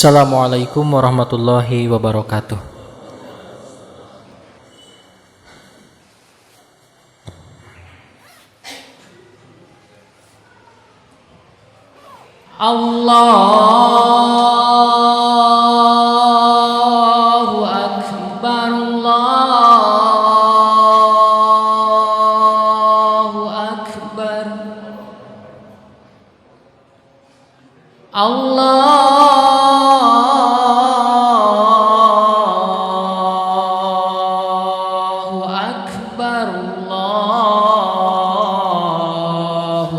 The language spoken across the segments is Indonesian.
Assalamualaikum warahmatullahi wabarakatuh. Allahu Akbar, Allahu Akbar, Allahu Akbar, Allahu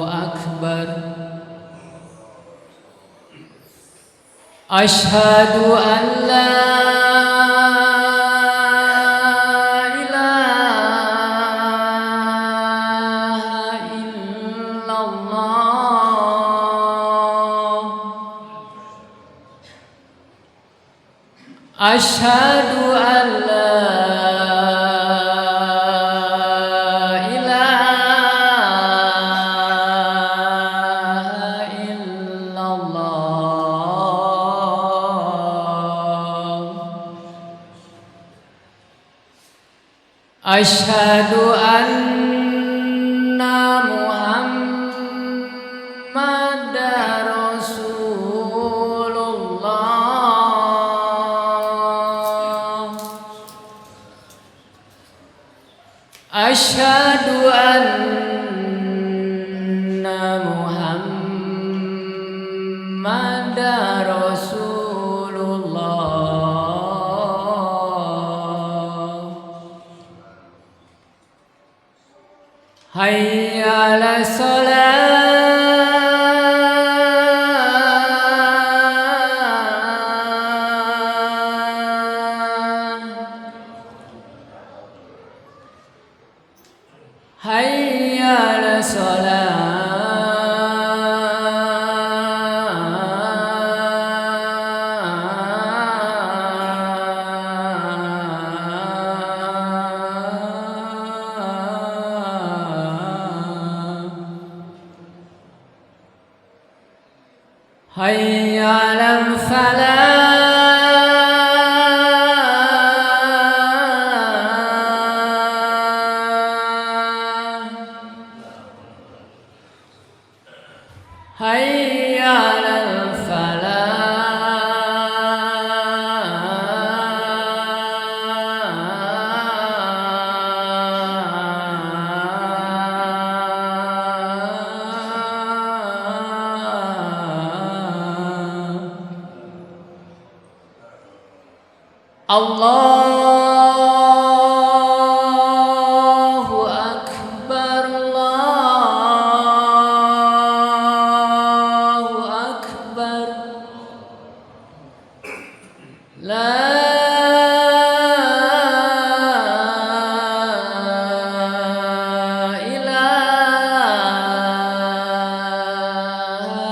Akbar. Asyhadu an la ilaha illallah. Asyhadu an la ilaha illallah. Asyhadu anna Muhammadar Rasulullah. Asyhadu anna Muhammadar Rasulullah. Hayya 'alas shalah. Hayya 'alas shalah. Hayya 'alal falah. Hayya 'alal falah. Allahu Akbar, Allahu Akbar. La ilaha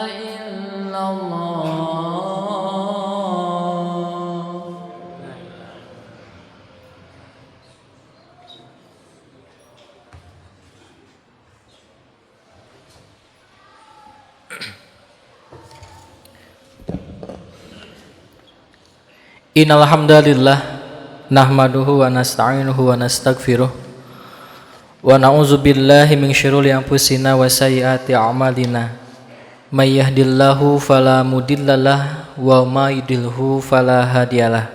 illallah. Innal hamdalillah nahmaduhu wa nasta'inuhu wa nastaghfiruh wa na'udzu billahi min syururi anfusina wa sayyiati a'malina. May yahdihillahu fala mudhillalah wa may yudhlilhu fala hadiyalah.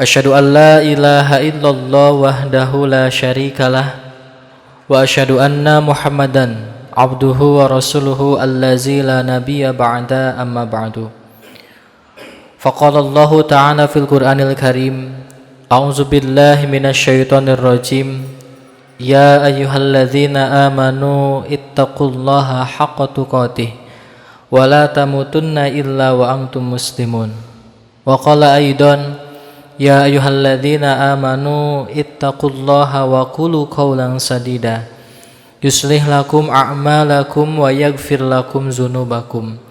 Asyhadu an la ilaha illallah wahdahu la syarikalah wa asyhadu anna Muhammadan abduhu wa rasuluhu allazi la nabiyya ba'da amma ba'du. Faqala Allah Ta'ala fil Qur'anil Karim, a'udzu billahi minasyaitonir rajim. Ya ayyuhalladzina amanu ittaqullaha haqqa tuqatih wa la tamutunna illa wa antum muslimun. Wa qala aidan, ya ayyuhalladzina amanu ittaqullaha wa qulu qawlan sadida yuslih lakum a'malakum wa yaghfir lakum dzunubakum.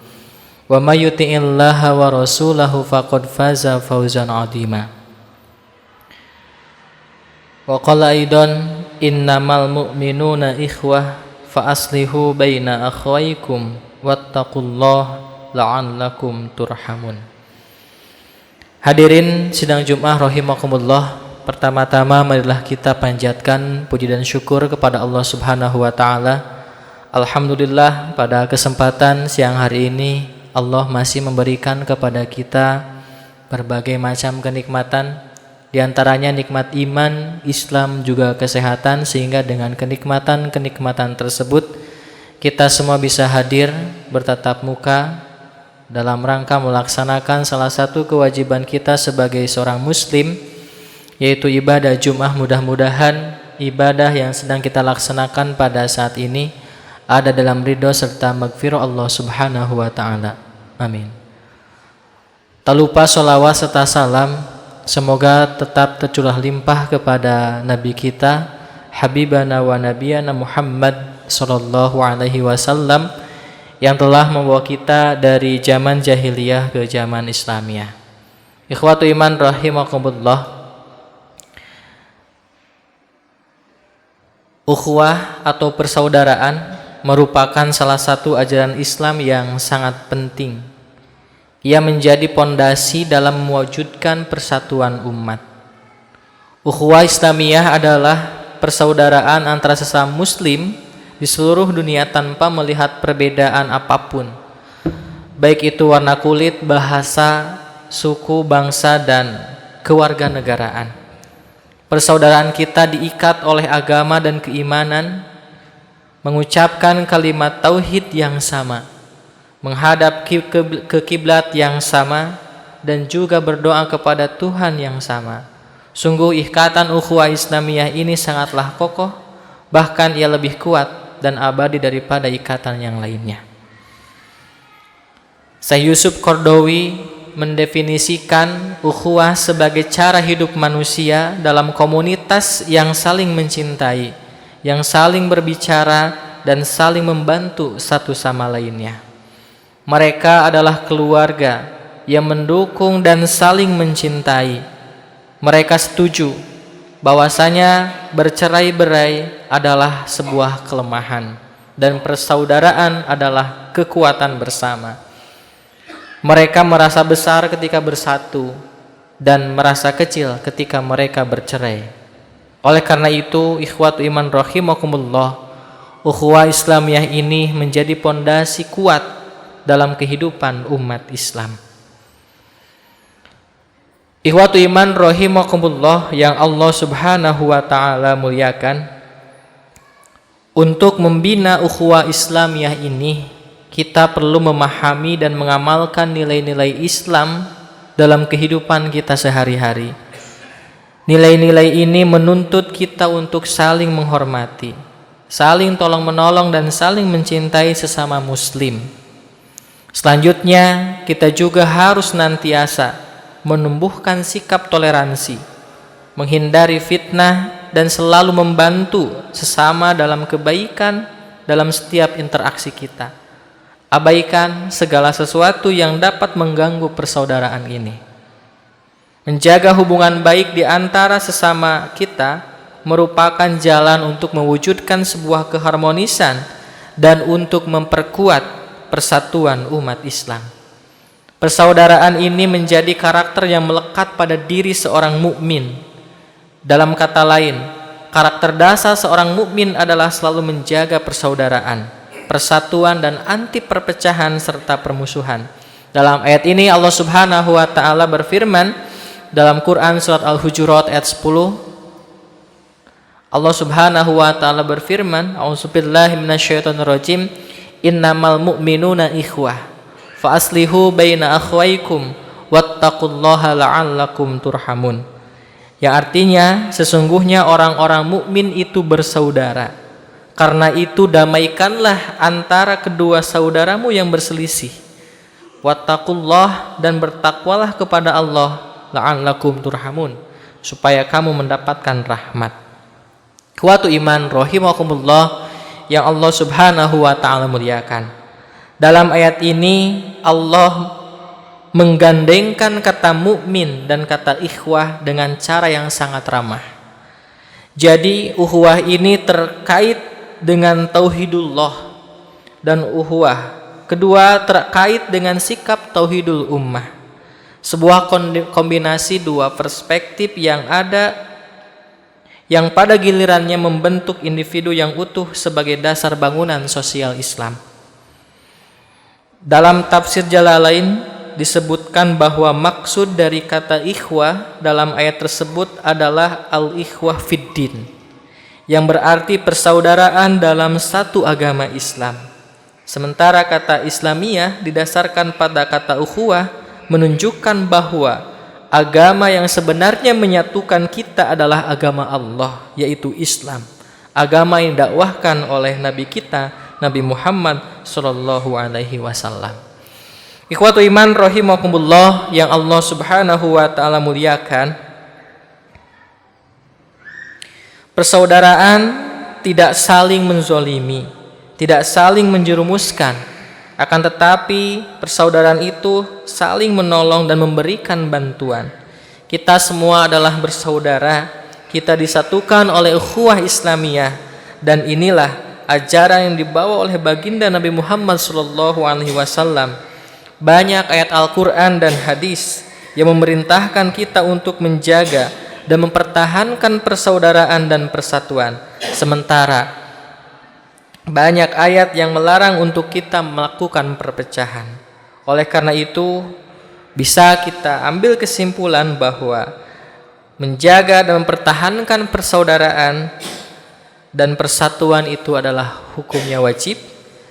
Wa may yuti'illaha wa rasulahu faqad faza fawzan 'azima. Wa qala aidan, innamal mu'minuna ikhwah fa aslihu baina akhwaykum wattaqullaha la'allakum turhamun. Hadirin sidang Jumat rahimakumullah, pertama-tama marilah kita panjatkan puji dan syukur kepada Allah Subhanahu wa taala. Alhamdulillah, pada kesempatan siang hari ini Allah masih memberikan kepada kita berbagai macam kenikmatan, di antaranya nikmat iman, Islam, juga kesehatan, sehingga dengan kenikmatan-kenikmatan tersebut kita semua bisa hadir bertatap muka dalam rangka melaksanakan salah satu kewajiban kita sebagai seorang muslim, yaitu ibadah Jumat. Mudah-mudahan ibadah yang sedang kita laksanakan pada saat ini ada dalam ridho serta maghfirah Allah Subhanahu wa ta'ala. Amin. Tak lupa sholawat serta salam semoga tetap tercurah limpah kepada Nabi kita, Habibana wa Nabiyana Muhammad sallallahu alaihi wasallam, yang telah membawa kita dari zaman jahiliyah ke zaman Islamiyah. Ikhwatu iman rahimakumullah, ukhuwah atau persaudaraan merupakan salah satu ajaran Islam yang sangat penting. Ia menjadi pondasi dalam mewujudkan persatuan umat. Ukhuwah Islamiyah adalah persaudaraan antara sesama muslim di seluruh dunia tanpa melihat perbedaan apapun, baik itu warna kulit, bahasa, suku, bangsa, dan kewarganegaraan. Persaudaraan kita diikat oleh agama dan keimanan, mengucapkan kalimat tauhid yang sama, menghadap ke kiblat yang sama, dan juga berdoa kepada Tuhan yang sama. Sungguh ikatan ukhuwah Islamiyah ini sangatlah kokoh, bahkan ia lebih kuat dan abadi daripada ikatan yang lainnya. Syekh Yusuf Qaradawi mendefinisikan ukhuwah sebagai cara hidup manusia dalam komunitas yang saling mencintai, yang saling berbicara dan saling membantu satu sama lainnya. Mereka adalah keluarga yang mendukung dan saling mencintai. Mereka setuju bahwasanya bercerai-berai adalah sebuah kelemahan dan persaudaraan adalah kekuatan bersama. Mereka merasa besar ketika bersatu dan merasa kecil ketika mereka bercerai. Oleh karena itu, ikhwatu iman rahimakumullah, ukhuwah Islamiyah ini menjadi pondasi kuat dalam kehidupan umat Islam. Ikhwatu iman rahimakumullah yang Allah Subhanahu wa ta'ala muliakan, untuk membina ukhuwah Islamiyah ini kita perlu memahami dan mengamalkan nilai-nilai Islam dalam kehidupan kita sehari-hari. Nilai-nilai ini menuntut kita untuk saling menghormati, saling tolong-menolong, dan saling mencintai sesama muslim. Selanjutnya, kita juga harus senantiasa menumbuhkan sikap toleransi, menghindari fitnah, dan selalu membantu sesama dalam kebaikan dalam setiap interaksi kita. Abaikan segala sesuatu yang dapat mengganggu persaudaraan ini. Menjaga hubungan baik di antara sesama kita merupakan jalan untuk mewujudkan sebuah keharmonisan dan untuk memperkuat persatuan umat Islam. Persaudaraan ini menjadi karakter yang melekat pada diri seorang mukmin. Dalam kata lain, karakter dasar seorang mukmin adalah selalu menjaga persaudaraan, persatuan, dan anti perpecahan serta permusuhan. Dalam ayat ini Allah Subhanahu wa ta'ala berfirman dalam Quran surat Al-Hujurat ayat 10. Allah Subhanahu wa ta'ala berfirman, A'udzubillahi minasyaitonirrajim, innamal mu'minuna ikhwah fa aslihu baina akhwaikum wattaqullaha la'allakum turhamun. Yang artinya, sesungguhnya orang-orang mukmin itu bersaudara. Karena itu damaikanlah antara kedua saudaramu yang berselisih. Wattaqullah, dan bertakwalah kepada Allah, la'allakum turhamun, supaya kamu mendapatkan rahmat. Ikhwatu iman rahimakumullah yang Allah Subhanahu wa ta'ala muliakan. Dalam ayat ini Allah menggandengkan kata mukmin dan kata ikhwah dengan cara yang sangat ramah. Jadi ukhuwah ini terkait dengan tauhidullah, dan ukhuwah kedua terkait dengan sikap tauhidul ummah. Sebuah kombinasi dua perspektif yang pada gilirannya membentuk individu yang utuh sebagai dasar bangunan sosial Islam. Dalam tafsir Jalalain disebutkan bahwa maksud dari kata ikhwah dalam ayat tersebut adalah al-ikhwah fiddin, yang berarti persaudaraan dalam satu agama Islam. Sementara kata Islamiyah didasarkan pada kata ukhuwah menunjukkan bahwa agama yang sebenarnya menyatukan kita adalah agama Allah, yaitu Islam. Agama yang dakwahkan oleh Nabi kita, Nabi Muhammad sallallahu alaihi wasallam. Ikhwatu iman rahimakumullah yang Allah Subhanahu wa taala muliakan. Persaudaraan tidak saling menzolimi, tidak saling menjerumuskan. Akan tetapi persaudaraan itu saling menolong dan memberikan bantuan. Kita semua adalah bersaudara. Kita disatukan oleh ukhuwah Islamiyah, dan inilah ajaran yang dibawa oleh baginda Nabi Muhammad SAW. Banyak ayat Al-Quran dan hadis yang memerintahkan kita untuk menjaga dan mempertahankan persaudaraan dan persatuan. Sementara banyak ayat yang melarang untuk kita melakukan perpecahan. Oleh karena itu, bisa kita ambil kesimpulan bahwa menjaga dan mempertahankan persaudaraan dan persatuan itu adalah hukumnya wajib,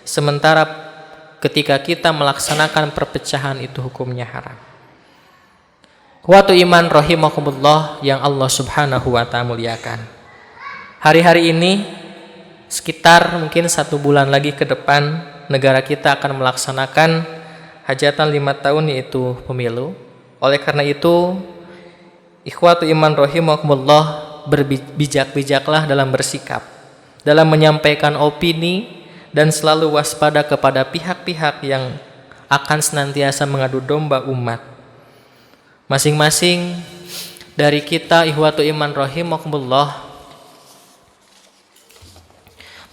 sementara ketika kita melaksanakan perpecahan itu hukumnya haram. Ikhwatu iman rahimakumullah yang Allah Subhanahu wa ta'ala muliakan. Hari-hari ini sekitar mungkin 1 bulan lagi ke depan negara kita akan melaksanakan hajatan 5 tahun, yaitu pemilu. Oleh karena itu, ikhwatu iman rahimakumullah, berbijak-bijaklah dalam bersikap, dalam menyampaikan opini, dan selalu waspada kepada pihak-pihak yang akan senantiasa mengadu domba umat. Masing-masing dari kita ikhwatu iman rahimakumullah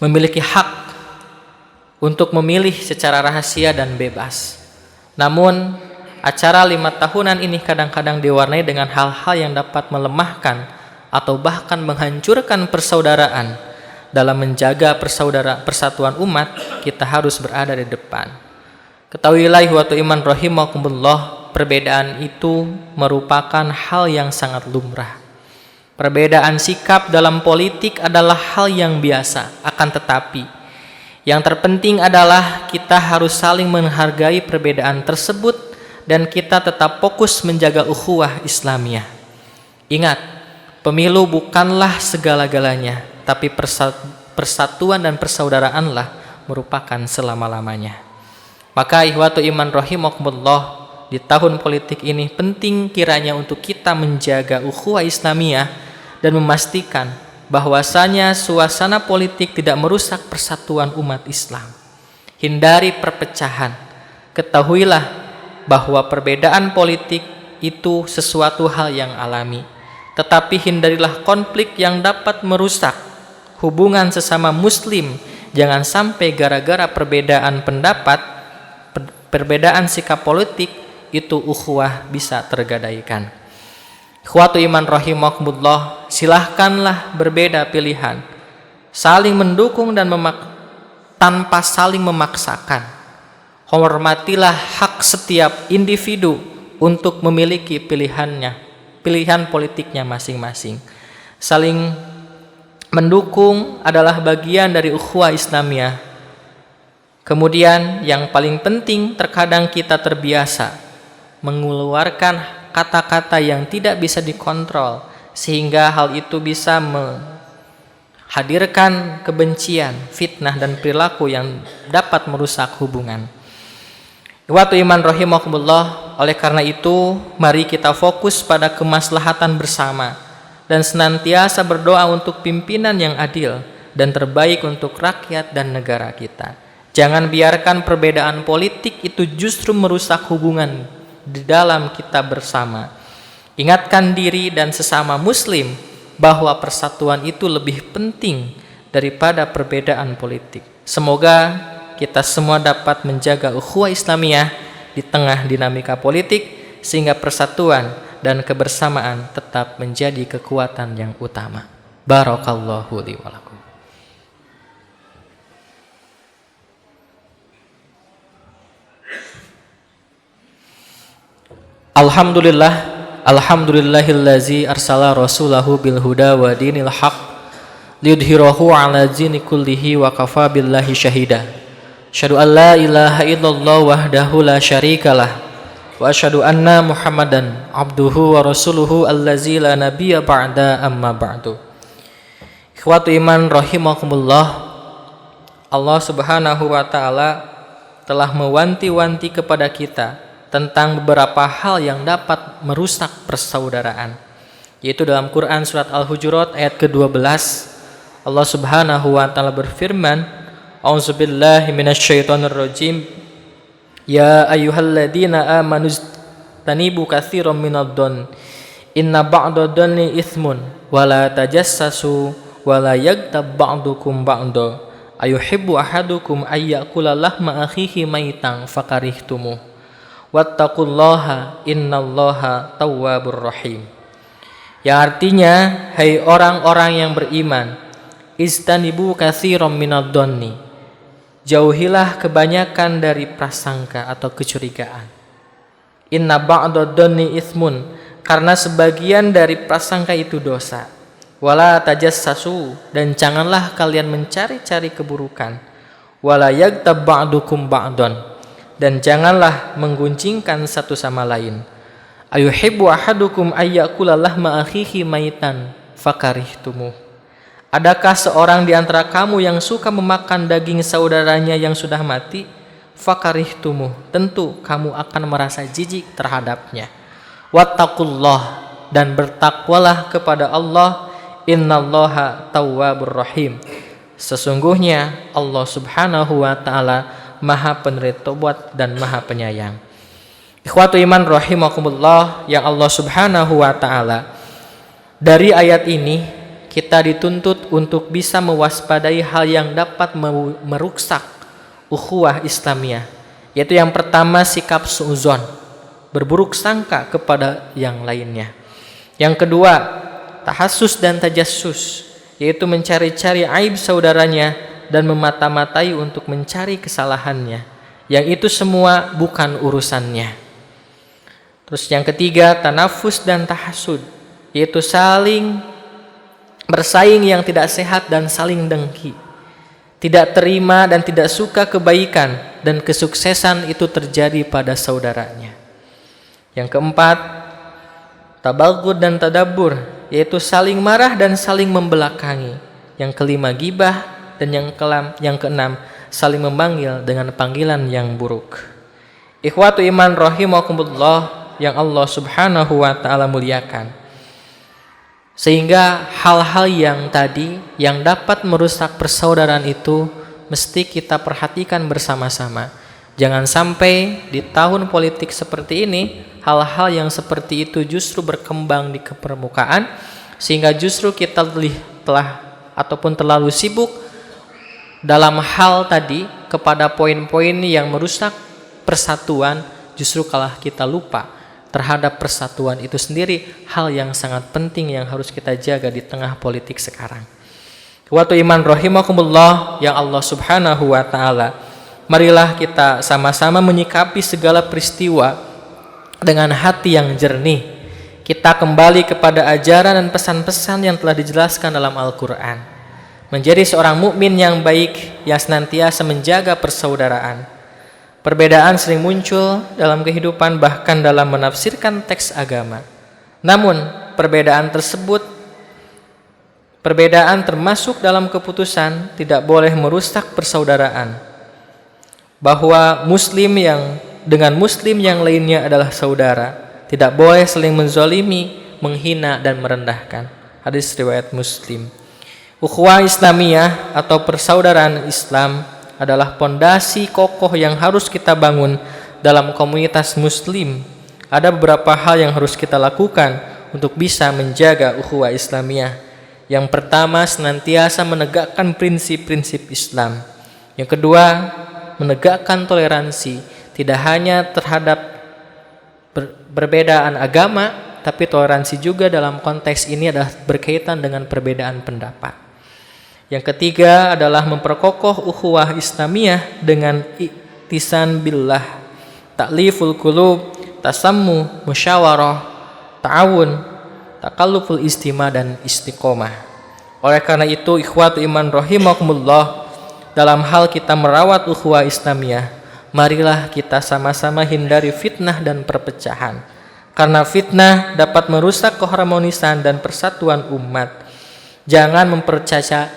memiliki hak untuk memilih secara rahasia dan bebas. Namun, acara 5 tahunan ini kadang-kadang diwarnai dengan hal-hal yang dapat melemahkan atau bahkan menghancurkan persaudaraan. Dalam menjaga persatuan umat, kita harus berada di depan. Ketahuilah ikhwatu iman rahimakumullah, perbedaan itu merupakan hal yang sangat lumrah. Perbedaan sikap dalam politik adalah hal yang biasa, akan tetapi yang terpenting adalah kita harus saling menghargai perbedaan tersebut dan kita tetap fokus menjaga ukhuwah Islamiyah. Ingat, pemilu bukanlah segala-galanya, tapi persatuan dan persaudaraanlah merupakan selama-lamanya. Maka ikhwatu iman rahimakumullah, di tahun politik ini penting kiranya untuk kita menjaga ukhuwah Islamiyah dan memastikan bahwasanya suasana politik tidak merusak persatuan umat Islam. Hindari perpecahan. Ketahuilah bahwa perbedaan politik itu sesuatu hal yang alami. Tetapi hindarilah konflik yang dapat merusak hubungan sesama muslim. Jangan sampai gara-gara perbedaan pendapat, perbedaan sikap politik, itu ukhuwah bisa tergadaikan. Ikhwatu iman rahimakumullah, silahkanlah berbeda pilihan, saling mendukung dan tanpa saling memaksakan. Hormatilah hak setiap individu untuk memiliki pilihan politiknya masing-masing. Saling mendukung adalah bagian dari ukhuwah Islamiyah. Kemudian yang paling penting, terkadang kita terbiasa mengeluarkan kata-kata yang tidak bisa dikontrol, sehingga hal itu bisa menghadirkan kebencian, fitnah, dan perilaku yang dapat merusak hubungan. Ikhwatu iman rahimakumullah, oleh karena itu mari kita fokus pada kemaslahatan bersama dan senantiasa berdoa untuk pimpinan yang adil dan terbaik untuk rakyat dan negara kita. Jangan biarkan perbedaan politik itu justru merusak hubungan di dalam kita bersama. Ingatkan diri dan sesama muslim bahwa persatuan itu lebih penting daripada perbedaan politik. Semoga kita semua dapat menjaga ukhuwah Islamiyah di tengah dinamika politik, sehingga persatuan dan kebersamaan tetap menjadi kekuatan yang utama. Barakallahu li wa lakum. Alhamdulillahillazi arsala rasulahu bil huda wa dinil haq liyudhhirahu ala dini kullihi wa kafa billahi syahida. Asyhadu an la ilaha illallah wahdahu la syarikalah wa asyhadu anna Muhammadan abduhu wa rasuluhu allazi la nabiyya ba'da amma ba'du. Ikhwatu iman rahimakumullah, Allah Subhanahu wa taala telah mewanti-wanti kepada kita tentang beberapa hal yang dapat merusak persaudaraan, yaitu dalam Quran surat Al-Hujurat ayat ke-12 Allah Subhanahu wa taala berfirman, A'udzubillahi minasyaitonirrajim, ya ayyuhalladzina amanu tanibu katsiran minadh-dhon inna ba'dadh-dhonni itsmun wa la tajassasu wa la yaghtab ba'dukum ba'da ayuhibbu ahadukum ayyakula lahma akhihi maitan fakarihtumuh wattaqullaha innallaha tawwabur rahim. Yang artinya, hai orang-orang yang beriman, istanibu katsiran minadh-dhonni, jauhilah kebanyakan dari prasangka atau kecurigaan. Inna ba'dadh-dhonni itsmun, karena sebagian dari prasangka itu dosa. Wala tajassasu, dan janganlah kalian mencari-cari keburukan. Wala yaghtab ba'dukum ba'don, dan janganlah menggunjingkan satu sama lain. Ayuhibbu ahadukum ayyakula lahma akhihi maitan fakarihtumuh. Adakah seorang di antara kamu yang suka memakan daging saudaranya yang sudah mati? Fakarihtumuh, tentu kamu akan merasa jijik terhadapnya. Wattaqullah, dan bertakwalah kepada Allah. Innallaha tawwabur rahim. Sesungguhnya Allah Subhanahu wa taala Maha penerima tobat dan Maha penyayang. Ikhwatu iman rahimakumullah, yang Allah Subhanahu wa taala, dari ayat ini kita dituntut untuk bisa mewaspadai hal yang dapat merusak ukhuwah Islamiyah, yaitu yang pertama sikap suudzon, berburuk sangka kepada yang lainnya. Yang kedua, tahassus dan tajassus, yaitu mencari-cari aib saudaranya dan memata-matai untuk mencari kesalahannya, yang itu semua bukan urusannya. Terus yang ketiga, tanafus dan tahasud, yaitu saling bersaing yang tidak sehat dan saling dengki, tidak terima dan tidak suka kebaikan dan kesuksesan itu terjadi pada saudaranya. Yang keempat, tabaghud dan tadabbur, yaitu saling marah dan saling membelakangi. Yang kelima, ghibah, dan yang keenam, saling memanggil dengan panggilan yang buruk. Ikhwatu iman rahimakumullah, yang Allah Subhanahu wa taala muliakan. Sehingga hal-hal yang tadi yang dapat merusak persaudaraan itu mesti kita perhatikan bersama-sama. Jangan sampai di tahun politik seperti ini hal-hal yang seperti itu justru berkembang di permukaan, sehingga justru kita terlalu sibuk dalam hal tadi kepada poin-poin yang merusak persatuan, justru kalah kita lupa terhadap persatuan itu sendiri, hal yang sangat penting yang harus kita jaga di tengah politik sekarang. Ikhwatu iman rahimakumullah, yang Allah Subhanahu wa taala, marilah kita sama-sama menyikapi segala peristiwa dengan hati yang jernih. Kita kembali kepada ajaran dan pesan-pesan yang telah dijelaskan dalam Al-Quran. Menjadi seorang mukmin yang baik, yang senantiasa menjaga persaudaraan. Perbedaan sering muncul dalam kehidupan, bahkan dalam menafsirkan teks agama. Namun, perbedaan termasuk dalam keputusan tidak boleh merusak persaudaraan. Bahwa muslim yang dengan muslim yang lainnya adalah saudara, tidak boleh saling menzalimi, menghina dan merendahkan. Hadis riwayat Muslim. Ukhuwah Islamiyah atau persaudaraan Islam adalah pondasi kokoh yang harus kita bangun dalam komunitas muslim. Ada beberapa hal yang harus kita lakukan untuk bisa menjaga ukhuwah Islamiyah. Yang pertama, senantiasa menegakkan prinsip-prinsip Islam. Yang kedua, menegakkan toleransi, tidak hanya terhadap perbedaan agama, tapi toleransi juga dalam konteks ini adalah berkaitan dengan perbedaan pendapat. Yang ketiga adalah memperkokoh ukhuwah Islamiyah dengan iktisan billah, ta'liful qulub, tasammu, musyawarah, ta'awun, takalluful istima, dan istiqomah. Oleh karena itu, ikhwatu iman rahimakumullah, dalam hal kita merawat ukhuwah Islamiyah, marilah kita sama-sama hindari fitnah dan perpecahan. Karena fitnah dapat merusak keharmonisan dan persatuan umat. Jangan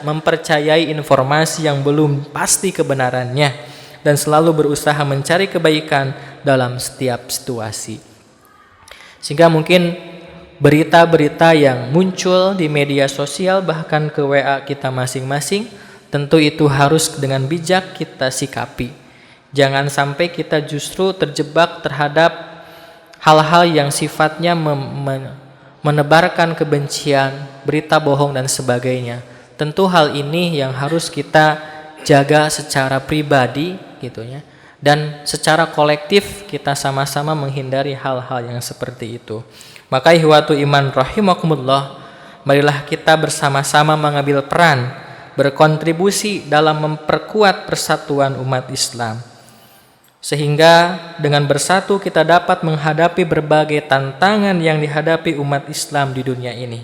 mempercayai informasi yang belum pasti kebenarannya, dan selalu berusaha mencari kebaikan dalam setiap situasi. Sehingga mungkin berita-berita yang muncul di media sosial, bahkan ke WA kita masing-masing, tentu itu harus dengan bijak kita sikapi. Jangan sampai kita justru terjebak terhadap hal-hal yang sifatnya menebarkan kebencian, berita bohong, dan sebagainya. Tentu hal ini yang harus kita jaga secara pribadi gitu ya. Dan secara kolektif kita sama-sama menghindari hal-hal yang seperti itu. Maka ikhwatu iman rahimakumullah, marilah kita bersama-sama mengambil peran, berkontribusi dalam memperkuat persatuan umat Islam. Sehingga dengan bersatu kita dapat menghadapi berbagai tantangan yang dihadapi umat Islam di dunia ini.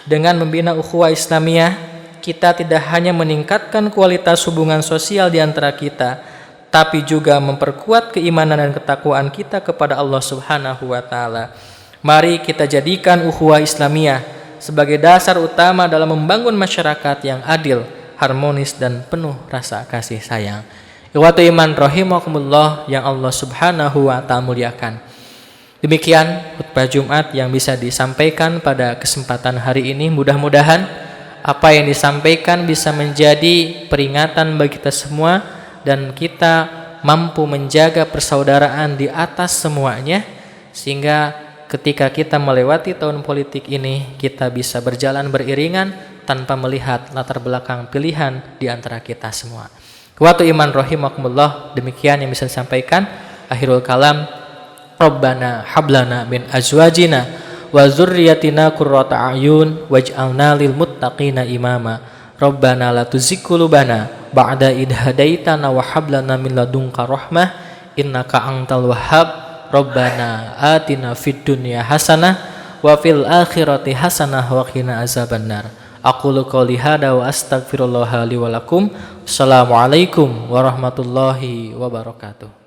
Dengan membina ukhuwah Islamiyah, kita tidak hanya meningkatkan kualitas hubungan sosial di antara kita, tapi juga memperkuat keimanan dan ketakwaan kita kepada Allah Subhanahu wa taala. Mari kita jadikan ukhuwah Islamiyah sebagai dasar utama dalam membangun masyarakat yang adil, harmonis, dan penuh rasa kasih sayang. Ikhwatu iman rahimakumullah yang Allah Subhanahu wa ta'ala muliakan. Demikian khutbah Jumat yang bisa disampaikan pada kesempatan hari ini. Mudah-mudahan apa yang disampaikan bisa menjadi peringatan bagi kita semua, dan kita mampu menjaga persaudaraan di atas semuanya, sehingga ketika kita melewati tahun politik ini, kita bisa berjalan beriringan tanpa melihat latar belakang pilihan di antara kita semua. Ikhwatu iman rahimakumullah, demikian yang bisa disampaikan. Akhirul kalam, Rabbana hablana min azwajina wa dzurriyyatina qurrata a'yun waj'alna lil muttaqina imama. Rabbana la tuzigh qulubana ba'da idh hadaitana wa hab lana min ladunka rahmah innaka antal wahhab. Rabbana atina fid dunya hasanah wa fil akhirati hasanah wa qina azabannar. Aqulu qouli hada wa astaghfirullah li wa lakum. Assalamualaikum warahmatullahi wabarakatuh.